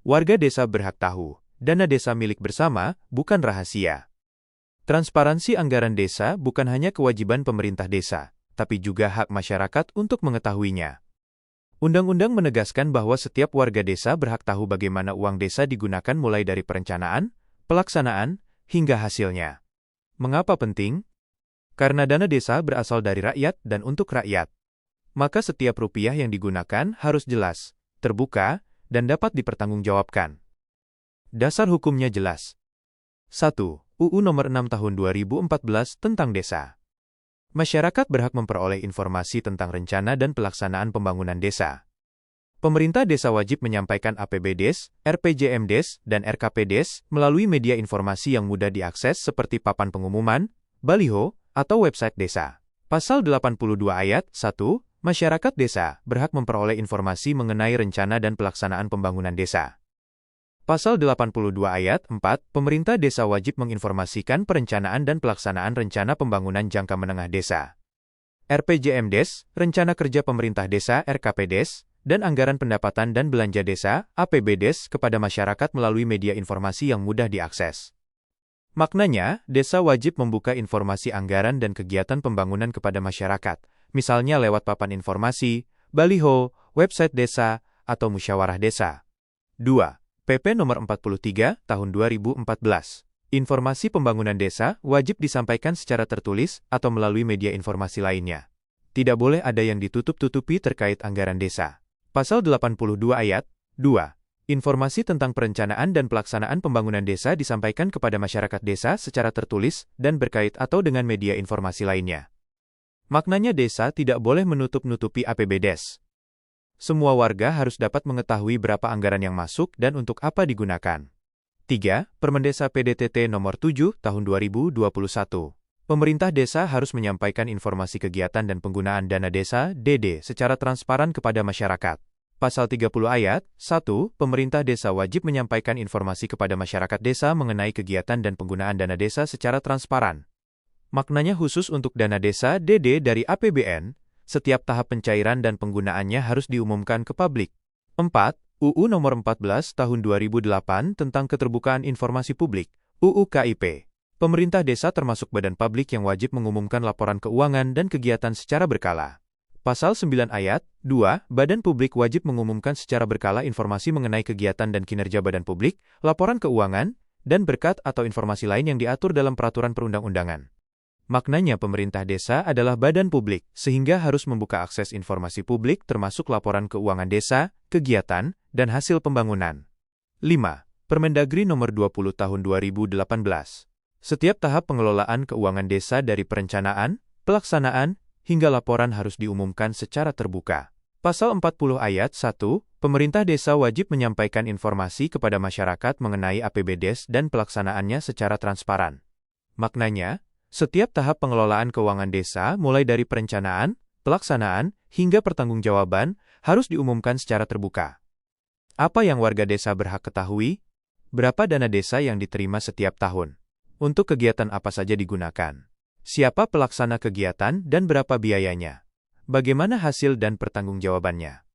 Warga desa berhak tahu, dana desa milik bersama, bukan rahasia. Transparansi anggaran desa bukan hanya kewajiban pemerintah desa, tapi juga hak masyarakat untuk mengetahuinya. Undang-undang menegaskan bahwa setiap warga desa berhak tahu bagaimana uang desa digunakan mulai dari perencanaan, pelaksanaan, hingga hasilnya. Mengapa penting? Karena dana desa berasal dari rakyat dan untuk rakyat. Maka setiap rupiah yang digunakan harus jelas, terbuka, dan dapat dipertanggungjawabkan. Dasar hukumnya jelas. 1. UU Nomor 6 Tahun 2014 tentang Desa. Masyarakat berhak memperoleh informasi tentang rencana dan pelaksanaan pembangunan desa. Pemerintah desa wajib menyampaikan APBDes, RPJMdes, dan RKPdes melalui media informasi yang mudah diakses seperti papan pengumuman, baliho, atau website desa. Pasal 82 Ayat 1, masyarakat desa berhak memperoleh informasi mengenai rencana dan pelaksanaan pembangunan desa. Pasal 82 Ayat 4, pemerintah desa wajib menginformasikan perencanaan dan pelaksanaan rencana pembangunan jangka menengah desa. RPJMdes, Rencana Kerja Pemerintah Desa RKPdes, dan anggaran pendapatan dan belanja desa APBdes kepada masyarakat melalui media informasi yang mudah diakses. Maknanya, desa wajib membuka informasi anggaran dan kegiatan pembangunan kepada masyarakat, misalnya lewat papan informasi, baliho, website desa, atau musyawarah desa. 2. PP Nomor 43, Tahun 2014. Informasi pembangunan desa wajib disampaikan secara tertulis atau melalui media informasi lainnya. Tidak boleh ada yang ditutup-tutupi terkait anggaran desa. Pasal 82 Ayat 2. Informasi tentang perencanaan dan pelaksanaan pembangunan desa disampaikan kepada masyarakat desa secara tertulis dan berkait atau dengan media informasi lainnya. Maknanya desa tidak boleh menutup-nutupi APBdes. Semua warga harus dapat mengetahui berapa anggaran yang masuk dan untuk apa digunakan. 3. Permendesa PDTT Nomor 7 Tahun 2021. Pemerintah desa harus menyampaikan informasi kegiatan dan penggunaan dana desa (DD) secara transparan kepada masyarakat. Pasal 30 Ayat 1, pemerintah desa wajib menyampaikan informasi kepada masyarakat desa mengenai kegiatan dan penggunaan dana desa secara transparan. Maknanya khusus untuk dana desa (DD) dari APBN, setiap tahap pencairan dan penggunaannya harus diumumkan ke publik. 4. UU Nomor 14 Tahun 2008 tentang Keterbukaan Informasi Publik, UU KIP. Pemerintah desa termasuk badan publik yang wajib mengumumkan laporan keuangan dan kegiatan secara berkala. Pasal 9 Ayat 2, badan publik wajib mengumumkan secara berkala informasi mengenai kegiatan dan kinerja badan publik, laporan keuangan, dan berkat atau informasi lain yang diatur dalam peraturan perundang-undangan. Maknanya pemerintah desa adalah badan publik, sehingga harus membuka akses informasi publik termasuk laporan keuangan desa, kegiatan, dan hasil pembangunan. 5. Permendagri Nomor 20 Tahun 2018. Setiap tahap pengelolaan keuangan desa dari perencanaan, pelaksanaan, hingga laporan harus diumumkan secara terbuka. Pasal 40 Ayat 1, pemerintah desa wajib menyampaikan informasi kepada masyarakat mengenai APBdes dan pelaksanaannya secara transparan. Maknanya, setiap tahap pengelolaan keuangan desa, mulai dari perencanaan, pelaksanaan, hingga pertanggungjawaban, harus diumumkan secara terbuka. Apa yang warga desa berhak ketahui? Berapa dana desa yang diterima setiap tahun? Untuk kegiatan apa saja digunakan? Siapa pelaksana kegiatan dan berapa biayanya? Bagaimana hasil dan pertanggungjawabannya?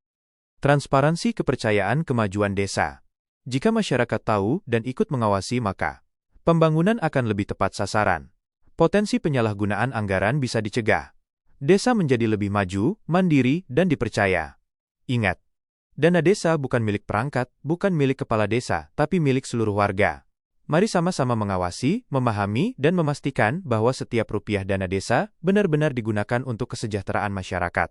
Transparansi kepercayaan kemajuan desa. Jika masyarakat tahu dan ikut mengawasi, maka pembangunan akan lebih tepat sasaran. Potensi penyalahgunaan anggaran bisa dicegah. Desa menjadi lebih maju, mandiri, dan dipercaya. Ingat, dana desa bukan milik perangkat, bukan milik kepala desa, tapi milik seluruh warga. Mari sama-sama mengawasi, memahami, dan memastikan bahwa setiap rupiah dana desa benar-benar digunakan untuk kesejahteraan masyarakat.